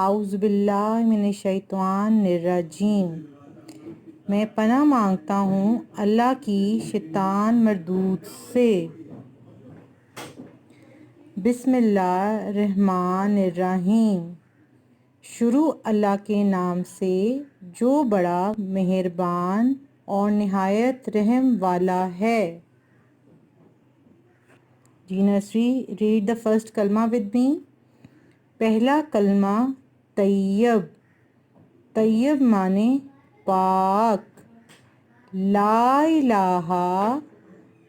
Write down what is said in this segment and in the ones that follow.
اعوذ باللہ من الشیطان الرجیم، میں پناہ مانگتا ہوں اللہ کی شیطان مردود سے۔ بسم اللہ الرحمن الرحیم، شروع اللہ کے نام سے جو بڑا مہربان اور نہایت رحم والا ہے۔ جی نرسری، ریڈ دا فرسٹ کلمہ ود می۔ پہلا کلمہ طیب۔ طیب معنی پاک۔ لا الہ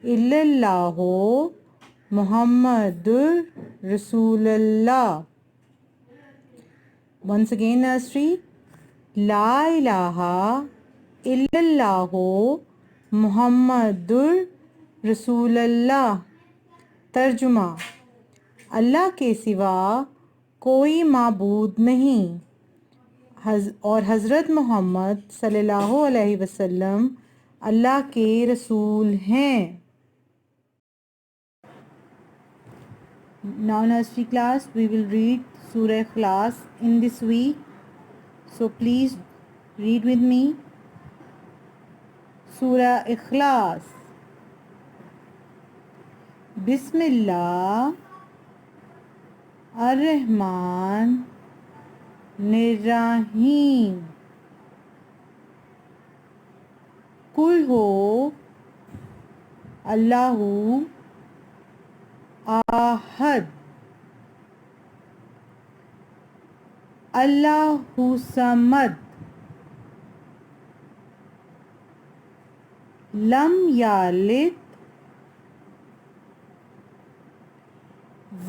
الا اللہ محمد رسول اللہ۔ ونس اگین نرسری، لا الہ الا اللہ محمد رسول اللہ۔ ترجمہ، اللہ کے سوا کوئی معبود نہیں اور حضرت محمد صلی اللہ علیہ وسلم اللہ کے رسول ہیں۔ Now nursery class, we will read Surah Ikhlas in this week. So please read with me. Surah Ikhlas. بسم اللہ الرحمن الرحیم۔ قل ہو اللہ احد، اللہ صمد، لم یلد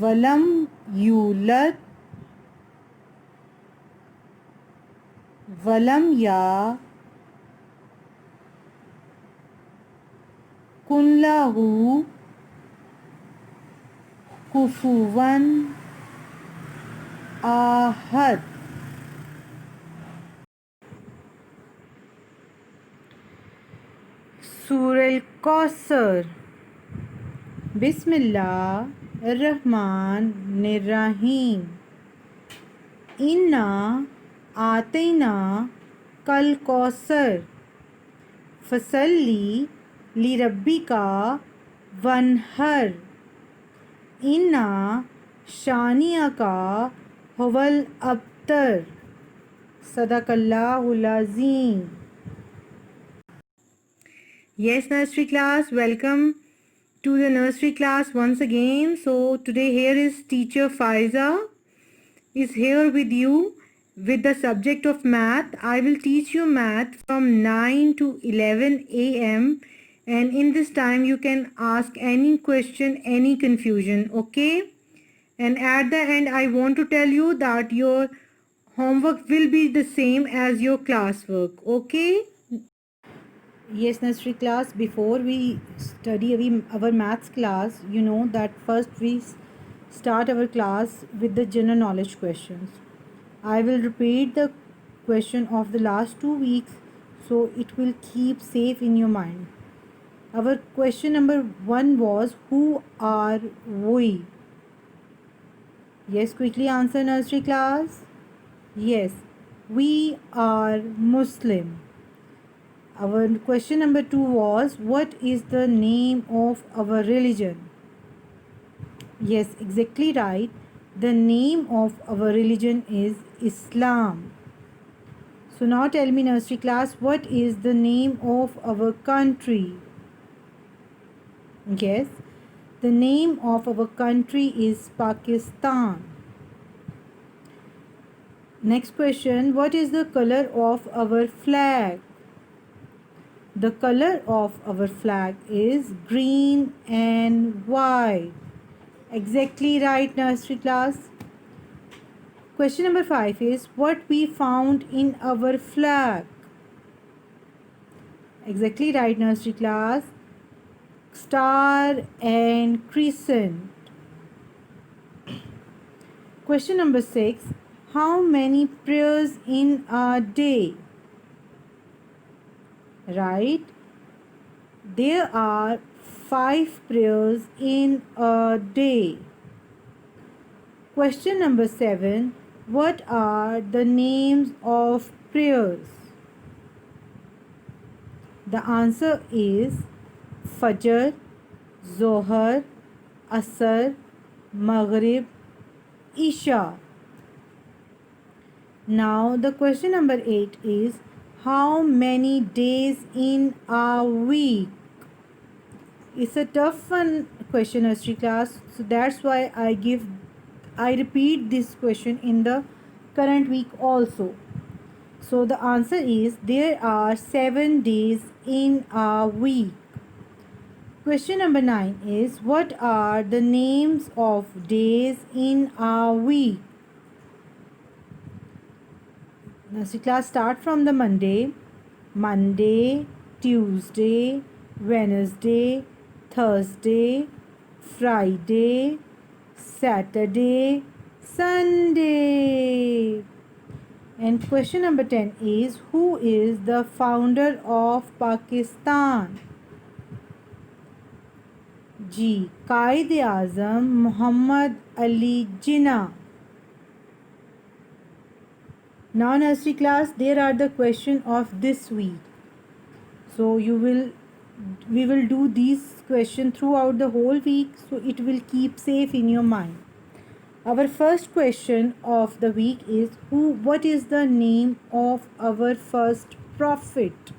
ولم یولد ولم یکن لہ کفواً احد۔ سورہ الکوثر۔ بسم اللہ الرحمن الرحیم۔ انا آتینا کل کوثر فصلی لربک وانحر انا شانئک هو الابتر۔ صدق اللہ العظیم۔ Yes, nursery class, welcome to the nursery class once again. So today here is teacher Faiza is here with you with the subject of math. I will teach you math from 9 to 11 a.m. and in this time you can ask any question, any confusion, okay? And at the end I want to tell you that your homework will be the same as your classwork, okay? Yes, nursery class, before we study our maths class, you know that first we start our class with the general knowledge questions. I will repeat the question of the last 2 weeks so it will keep safe in your mind. Our question number 1 was, who are we? Yes, quickly answer nursery class. Yes, we are Muslim. Our question number 2 was, what is the name of our religion? Yes, exactly right. The name of our religion is Islam. So now tell me nursery class, what is the name of our country? Yes, the name of our country is Pakistan. Next question, what is the color of our flag? The color of our flag is green and white. Exactly right, nursery class. Question number 5 is, what we found in our flag? Exactly right, nursery class. Star and crescent. Question number 6, how many prayers in a day? Right, there are 5 prayers in a day. Question number 7, What are the names of prayers? The answer is Fajr, Zohar, Asr, Maghrib, Isha. Now the question number 8 is, how many days in a week? It's a tough one question, nursery class. So that's why I repeat this question in the current week also. So the answer is, there are 7 days in a week. Question number 9 is, what are the names of days in a week? Nursery class, start from the Monday. Monday, Tuesday, Wednesday, Thursday, Friday, Saturday, Sunday. And question number 10 is, who is the founder of Pakistan? G. Qaid-e-Azam Muhammad Ali Jinnah. Now nursery class, there are the question of this week. So we will do these questions throughout the whole week, so it will keep safe in your mind. Our first question of the week is, what is the name of our first prophet?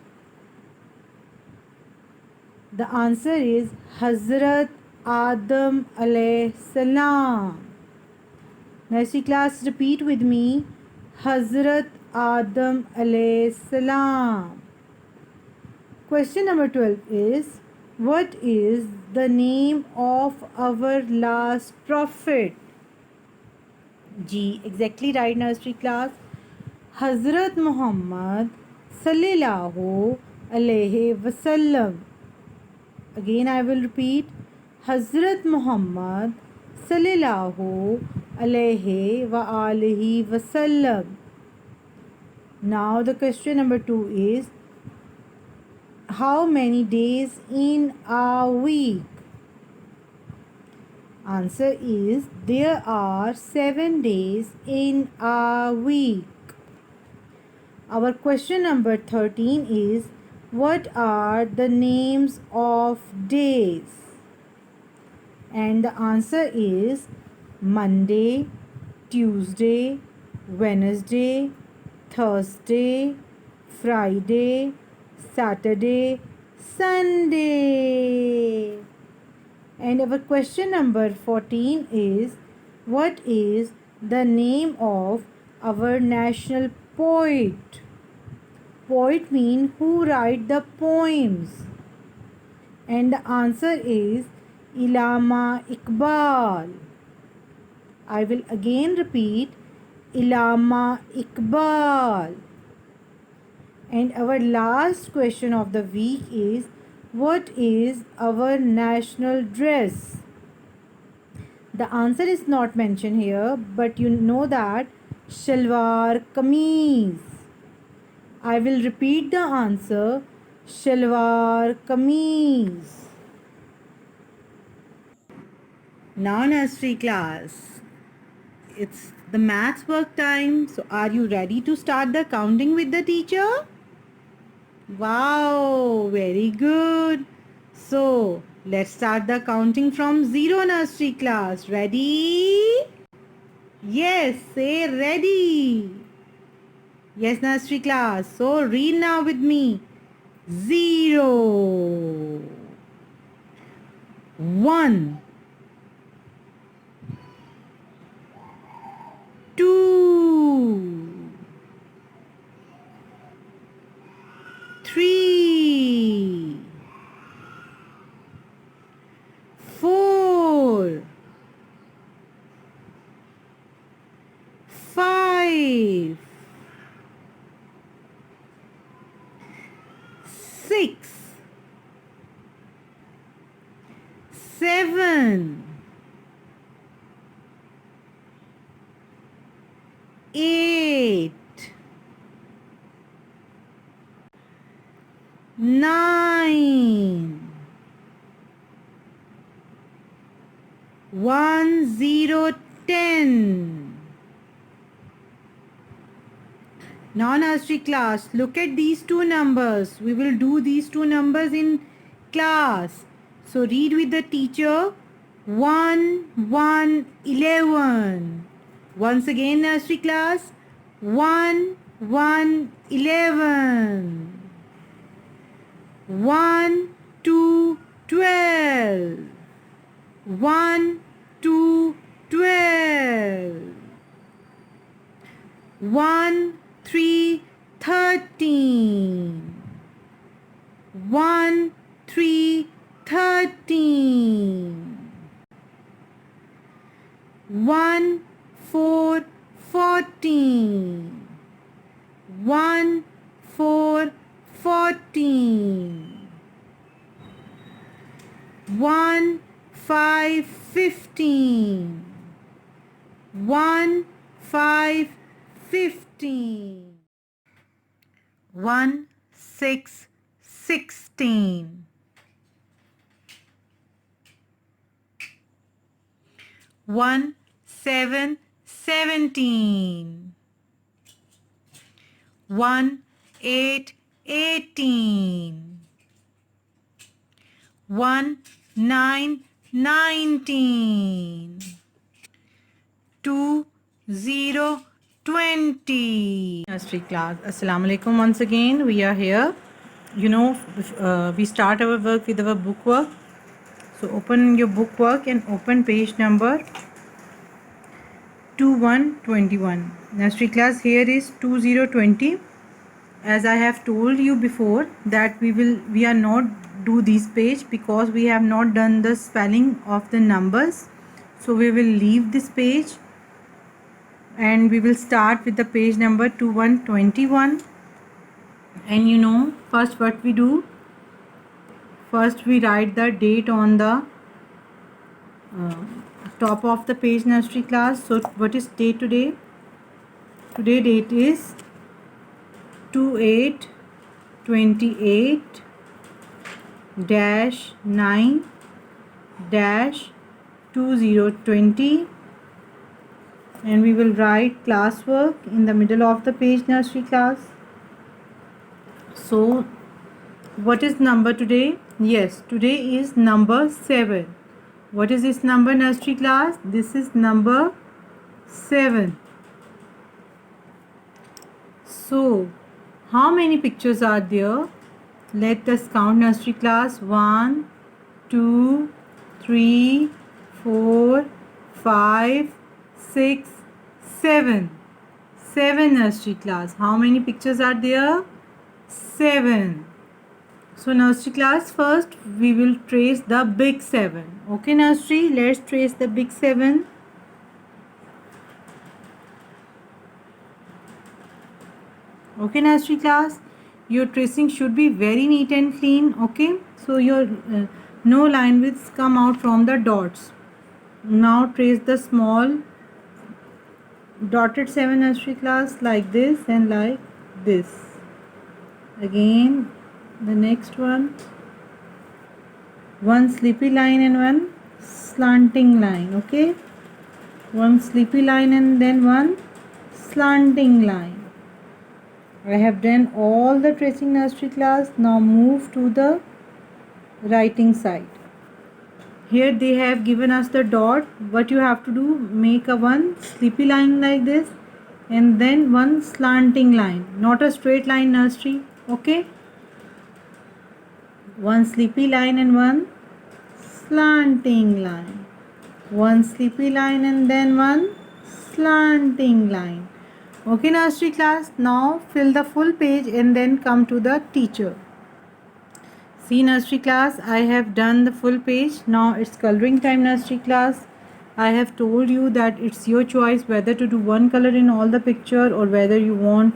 The answer is Hazrat Adam alayhi salam. Nursery class, repeat with me. Hazrat Adam alayhi salam. Question number 12 is, what is the name of our last prophet? G. Exactly right, nursery class. Hazrat Muhammad sallallahu alayhi wasallam. Again I will repeat. Hazrat Muhammad sallallahu alayhi wa alihi wasallam. Now the question number 2 is, how many days in a week? Answer is, there are 7 days in a week. Our question number 13 is, what are the names of days? And the answer is Monday, Tuesday, Wednesday, Thursday, Friday, Saturday, Sunday. And our question number 14 is, what is the name of our national poet? Poet means who write the poems. And the answer is Allama Iqbal. I will again repeat, Allama Iqbal. And our last question of the week is, what is our national dress? The answer is not mentioned here, but you know that Shalwar Kameez. I will repeat the answer, Shalwar Kameez. Now nursery class, it's the maths work time. So are you ready to start the counting with the teacher? Wow, very good. So let's start the counting from 0, nursery class. Ready? Yes, say ready. Yes, nursery class. So read now with me. 0, 1, 2, 3, 4, 5, 6, 7, 8, 9, 1, 0, 10, Now nursery class, look at these two numbers. We will do these two numbers in class. So read with the teacher. 1, 1, 11. Once again nursery class. 1, 1, 11. 1, 2, 12. 1, 2, 12. 1, 3, 13. 1, 3, 13. 1, 4, 14. 1, 4, 14. 1, 5, 15. 1, 5, 15. 1, 6, 16. 1, 7, 17. 1, 8, 18. 1, 9, 19. 2, 0, 20. Nursery class. Assalamu alaikum once again. We are here. We start our work with our book work. So open your book work and open page number 2121. Nursery class, here is 2020. As I have told you before that we are not do this page because we have not done the spelling of the numbers. So we will leave this page and we will start with the page number 2121. And first what we do, first we write the date on the top of the page, nursery class. So what is date today? Today date is 28-9-2020, and we will write classwork in the middle of the page, nursery class. So what is number today? Yes, today is number 7. What is this number, nursery class? This is number 7. So how many pictures are there? Let us count, nursery class. 1, 2, 3, 4, 5, 6, 7. 7, nursery class. How many pictures are there? 7. So nursery class, first we will trace the big 7. Okay nursery, let's trace the big 7. Okay nursery class, your tracing should be very neat and clean. Okay, so your no line will come out from the dots. Now trace the small dotted 7, nursery class, like this and like this. Again the next one sleepy line and one slanting line. Okay, one sleepy line and then one slanting line. I have done all the tracing, nursery class. Now move to the writing side. Here they have given us the dot. What you have to do, make a one sleepy line like this and then one slanting line, not a straight line, nursery. Okay, one sleepy line and one slanting line, one sleepy line and then one slanting line. Okay nursery class, now fill the full page and then come to the teacher. See nursery class, I have done the full page. Now it's coloring time, nursery class. I have told you that it's your choice whether to do one color in all the picture or whether you want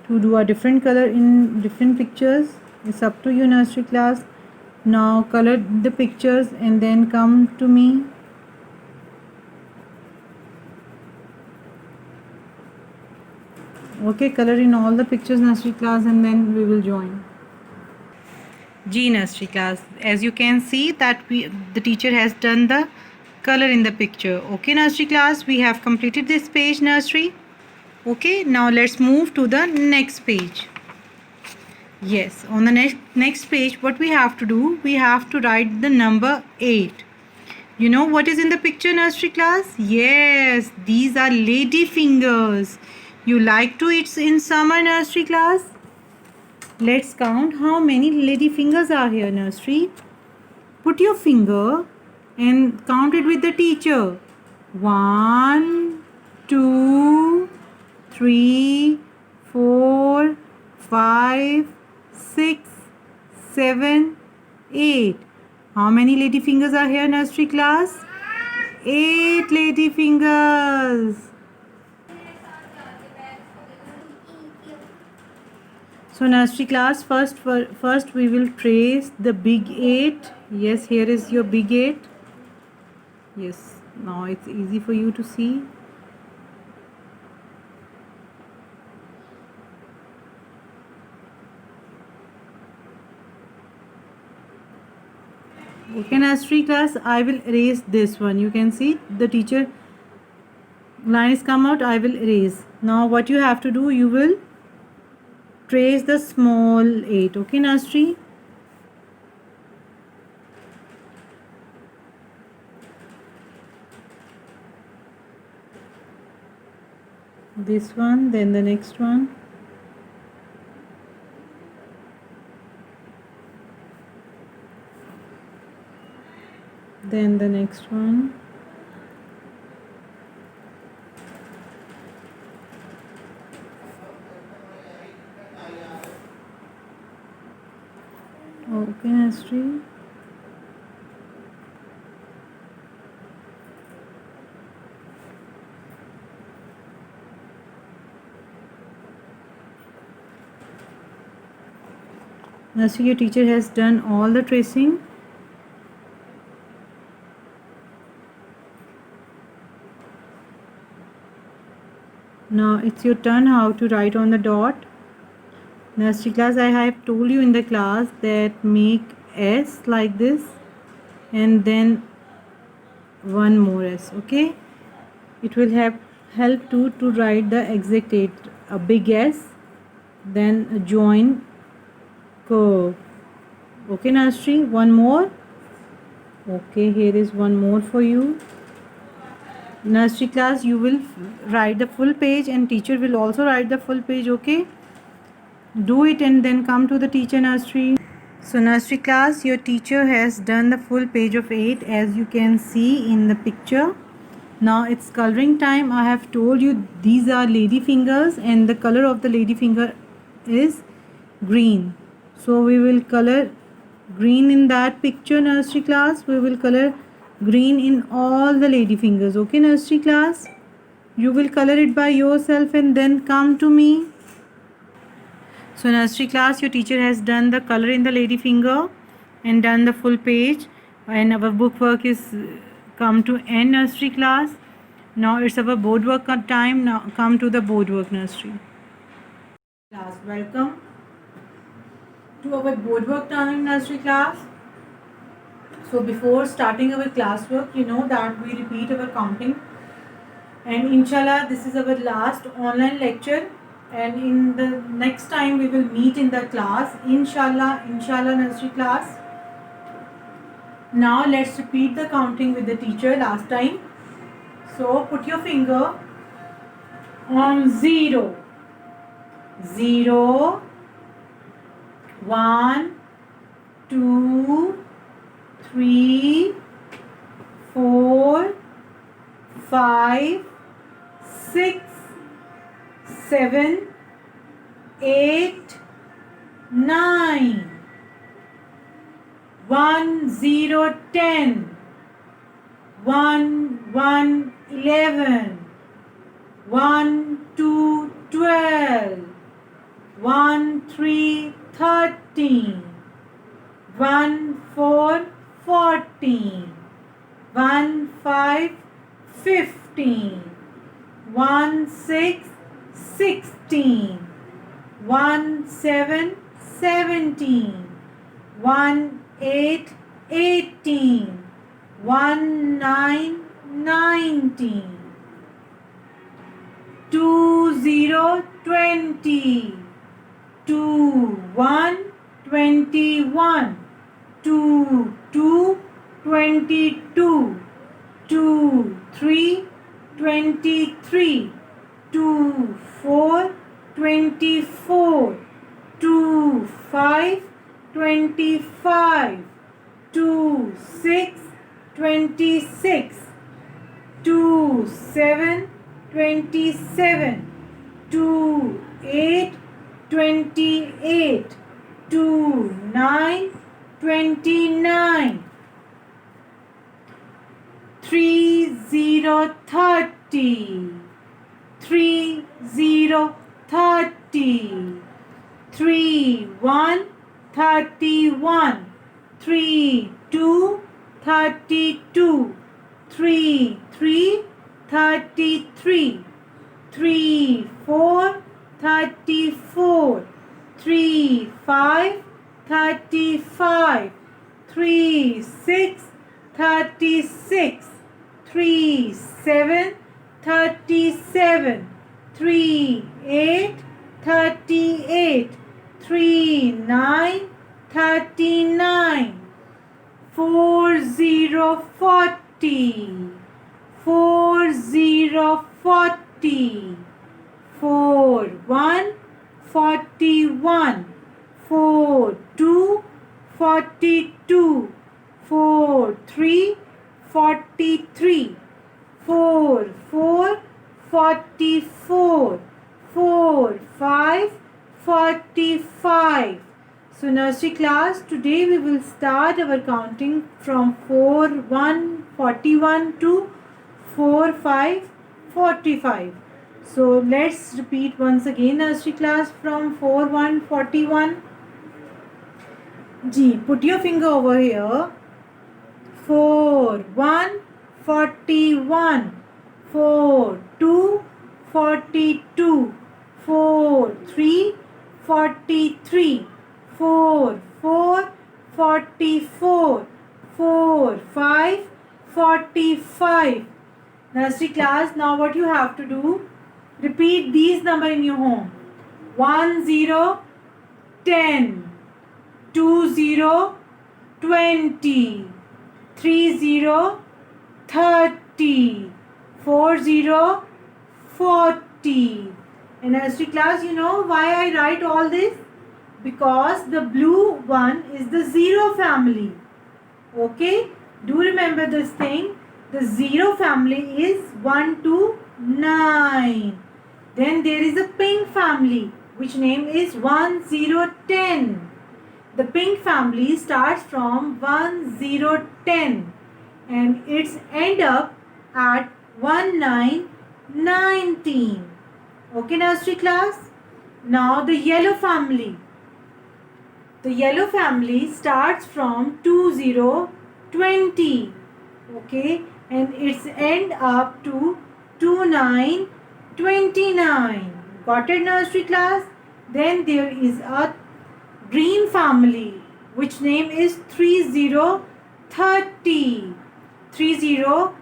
to do a different color in different pictures. It's up to you, nursery class. Now color the pictures and then come to me. Okay, color in all the pictures, nursery class, and then we will join. G, nursery class, as you can see that the teacher has done the color in the picture. Okay nursery class, we have completed this page, nursery. Okay, now let's move to the next page. Yes, on the next page, what we have to do, we have to write the number 8. You know what is in the picture, nursery class? Yes, these are lady fingers. You like to eat in summer, nursery class? Let's count how many lady fingers are here, nursery. Put your finger and count it with the teacher. 1, 2, 3, 4, 5, 6, 7, 8. How many lady fingers are here, nursery class? 8 lady fingers. So nursery class, first we will trace the big 8. Yes, here is your big 8. Yes, now it's easy for you to see. Okay, nursery class, I will erase this one. You can see the teacher line is come out. I will erase. Now what you have to do, you will trace the small 8. Okay, nursery. This one, then the next one. Then the next one. Okay, nursery. Nursery, your teacher has done all the tracing. Now it's your turn how to write on the dot. Nursery class, I have told you in the class that make S like this and then one more S. Okay, it will help to write the exact 8. A big S, then a join curve. Okay, nursery, one more. Okay, here is one more for you. Nursery class, you will write the full page and teacher will also write the full page. Okay, do it and then come to the teacher, nursery. So nursery class, your teacher has done the full page of 8 as you can see in the picture. Now it's coloring time. I have told you these are lady fingers and the color of the lady finger is green. So we will color green in that picture, nursery class. We will color green in all the lady fingers. Okay, nursery class, you will color it by yourself and then come to me. So nursery class, your teacher has done the color in the lady finger and done the full page, and our book work is come to end, nursery class. Now it's our board work time. Now come to the board work, nursery class. Welcome to our board work time, nursery class. So before starting our classwork, you know that we repeat our counting, and inshallah this is our last online lecture, and in the next time we will meet in the class, inshallah nursery class. Now let's repeat the counting with the teacher last time. So put your finger on 0. 0, 1, 2, 3, 4, 5, 6, 7, 8, 9. 1, 0, 10. 1, 1, 11. 1, 2, 12. 1, 3, 13. 1, 4, 14. 1, 5, 15. 1, 6, 16. 1, 7, 17. 1, 8, 18. 1, 9, 19. 2, 0 20, 2 1 21, 2 2 22, 2 3 23, 2 4 24, 2 5 25, 2 6 26, 2 7 27, 2 8 28, 2 9 29, 3 0 30, 3 0 30, 3 1 31, 3 2 32, 3 3 33, 3 4 34, 3 5 35, 3 6 36, 3 7 37, 3 8 38, 3 9 39, 4 0 40, 4 0 40, 4 1 41, 4 2 42, 4 3 43, 4 4 44, 4 5 45. So nursery class, today we will start our counting from 4 1 41 to 4 5 45. So let's repeat once again nursery class from 4 1 41. G, put your finger over here. 4 1 41, 4 2 42, 4 3 43, 4 4 44, 4 5 45. Nursery class, now what you have to do, repeat these numbers in your home. 1 0 10, 2 0 20, 3 0 30, 4 0 40. In nursery class, you know why I write all this? Because the blue one is the 0 family. Okay, do remember this thing. The 0 family is 1 to 9. Then there is a pink family, which name is 1 0 10. The pink family starts from 1 0 10 and its end up at 1 9 19. Okay, nursery class. Now the yellow family. The yellow family starts from 2 0 20. Okay, and its end up to 2 9 29. Got it, nursery class? Then there is a green family, which name is 3 0 30. 3 0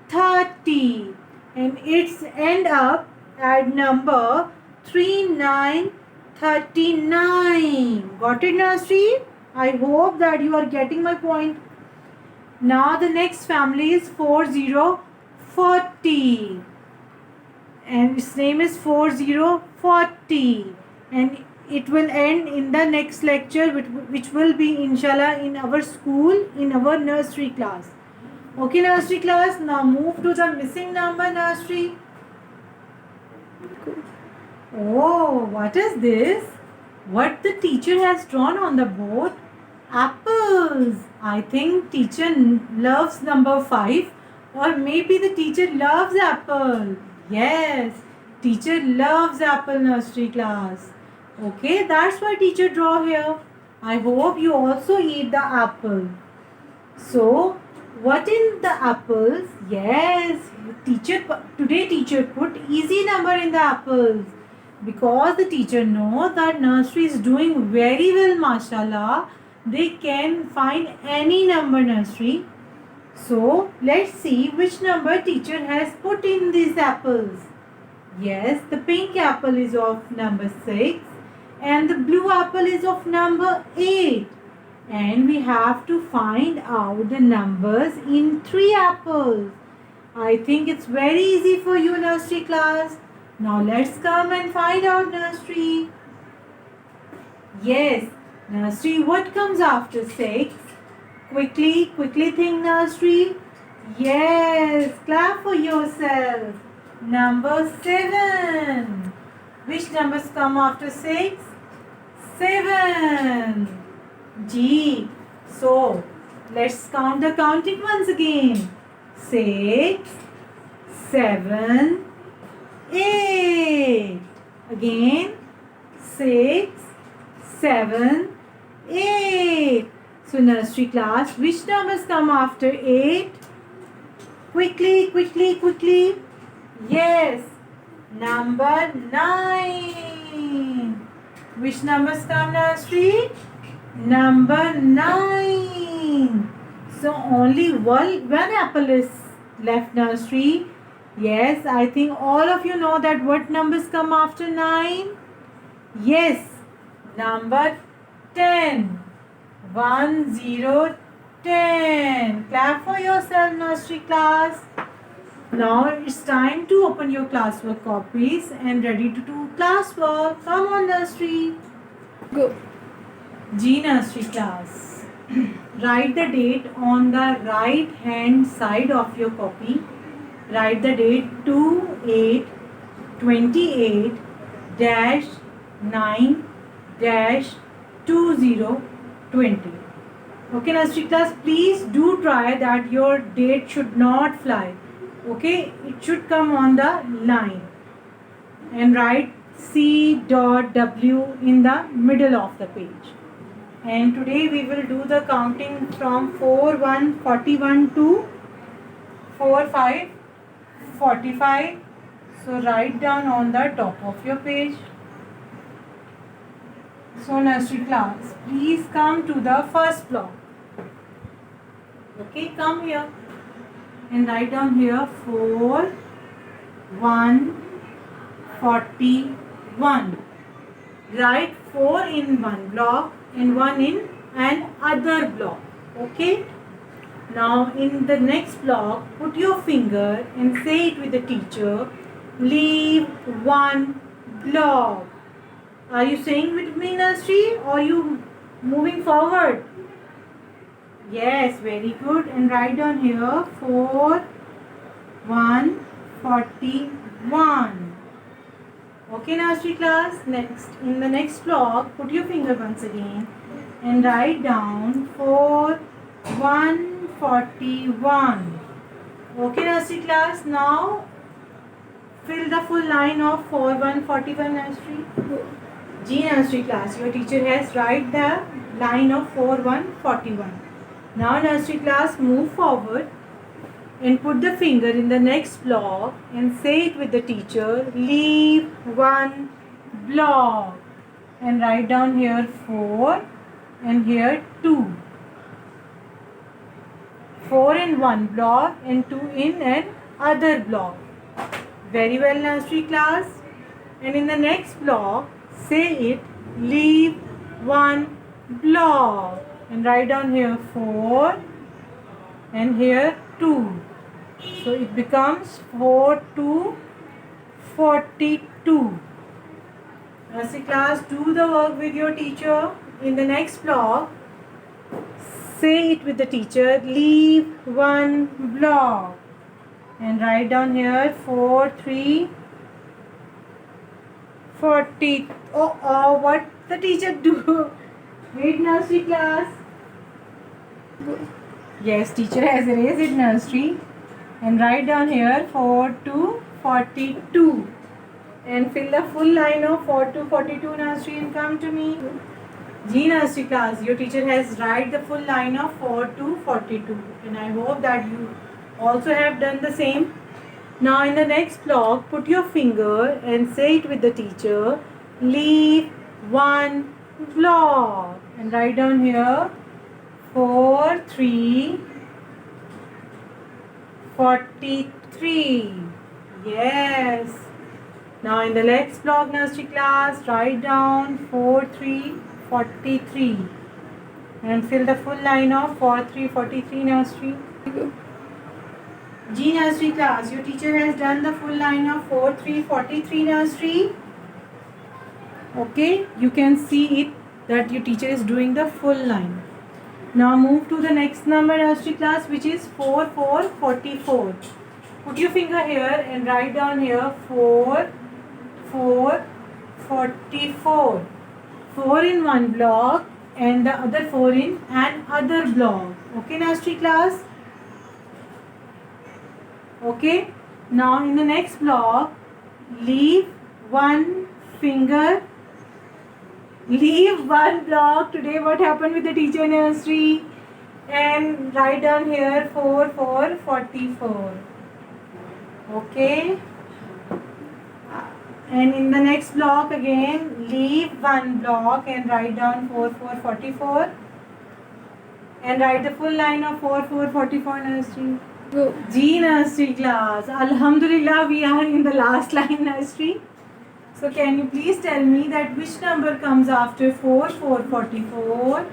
30, and its end up at number 3 9 39. Got it, nursery? I hope that you are getting my point. Now the next family is 4 0 40, and its name is 4 0 40, and it will end in the next lecture, which will be inshallah in our school, in our nursery class. Okay, nursery class, now move to the missing number, nursery. Oh, what is this? What the teacher has drawn on the board? Apples. I think teacher loves number 5, or maybe the teacher loves apple. Yes, teacher loves apple, nursery class. Okay, that's why teacher draw here. I hope you also eat the apple. So, what in the apples? Yes, today teacher put easy number in the apples, because the teacher know that nursery is doing very well, mashallah. They can find any number, nursery. So let's see which number teacher has put in these apples. Yes, the pink apple is of number 6 and the blue apple is of number 8. And we have to find out the numbers in 3 apples. I think it's very easy for you, nursery class. Now let's come and find out, nursery. Yes, nursery, what comes after 6? Quickly think, nursery. Yes, clap for yourself. Number 7. Which numbers come after 6? 7. G. So, let's count the counting once again. 6, 7, 8. Again, 6, 7, 8. So, nursery class, which numbers come after 8? Quickly. Yes, number 9. Which numbers come, nursery? Number 9. So only one apple is left, nursery. Yes, I think all of you know that what numbers come after 9? Yes, number 10. 1, 0, 10. Clap for yourself, nursery class. Now it's time to open your classwork copies and ready to do classwork. Come on, nursery. Go. G, nursery class. Write the date on the right hand side of your copy. Write the date 2/8/28-9-2020. Okay, nursery class, please do try that your date should not fly. Okay, it should come on the line. And write C.W in the middle of the page. And today we will do the counting from 4:1:41 to 4:5:45. So write down on the top of your page. So nursery class, please come to the first block. Okay, come here and write down here 4:1:41. Write 4 in one block and 1 in another block. Okay. Now in the next block, put your finger and say it with the teacher. Leave one block. Are you saying with me, nursery, or are you moving forward? Yes, very good. And write down here 4:1:41. Okay, nursery class. Next, in the next block, put your finger once again and write down 4:1:41. Okay, nursery class. Now fill the full line of 4:1:41, nursery. G, nursery class. Your teacher has write the line of 4:1:41. Now, nursery class, move forward and put the finger in the next block and say it with the teacher. Leave one block. And write down here 4 and here 2. 4 in one block and 2 in another block. Very well, nursery class. And in the next block, say it. Leave one block. And write down here 4 and here 2. So it becomes 4:42. Nursery class, do the work with your teacher. In the next block, say it with the teacher. Leave one block. And write down here 4:3:40. Oh, what the teacher do? Wait, nursery class. Yes, teacher has erased it, nursery. And write down here 4:42. And fill the full line of 4:42, nursery, and come to me. G, nursery class, your teacher has write the full line of 4:42. And I hope that you also have done the same. Now in the next block, put your finger and say it with the teacher. Leave one block. And write down here 4:3:43. Yes. Now in the next block nursery class, write down 4343 and fill the full line of 4343 nursery. G nursery class, your teacher has done the full line of 4343 nursery. Okay, you can see it that your teacher is doing the full line. Now move to the next number nursery class, which is 4444. Put your finger here and write down here 4444. 4 in one block and the other 4 in another block. Okay, nursery class? Okay, now in the next block, leave one finger. Leave one block. Today what happened with the teacher nursery? And write down here 4444. Okay. And in the next block again, leave one block and write down 4444. And write the full line of 4444 nursery. G nursery class. Alhamdulillah, we are in the last line nursery. So can you please tell me that which number comes after 4444?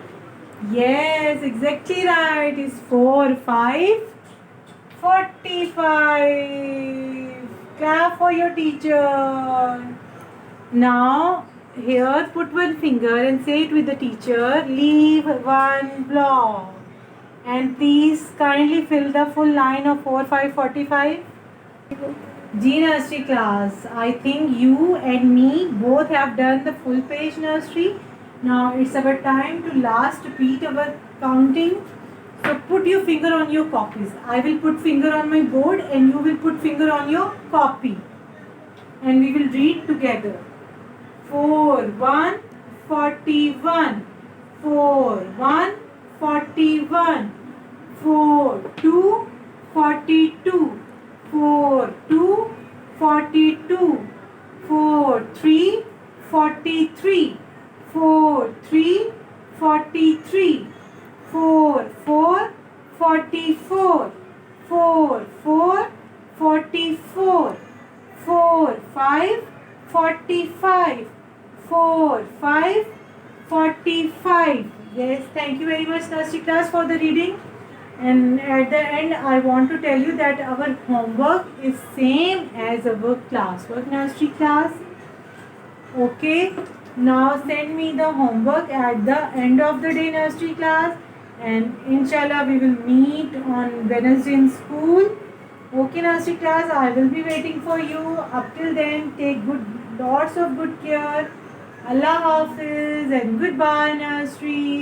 Yes, exactly right. It's 4545. Clap for your teacher. Now here put one finger and say it with the teacher. Leave one block. And please kindly fill the full line of 4545. G nursery class, I think you and me both have done the full page nursery. Now it's our time to last repeat our counting. So put your finger on your copies. I will put finger on my board and you will put finger on your copy. And we will read together. 4141. 4141. 4242. 4242. 4343. 4343. 4444. 4444. 4545. 4545. Yes, thank you very much nursery class for the reading. And at the end I want to tell you that our homework is same as our classwork nursery class. Okay, now send me the homework at the end of the day nursery class, and inshallah we will meet on Wednesday in school. Okay nursery class, I will be waiting for you. Up till then, take lots of good care. Allah Hafiz and goodbye nursery.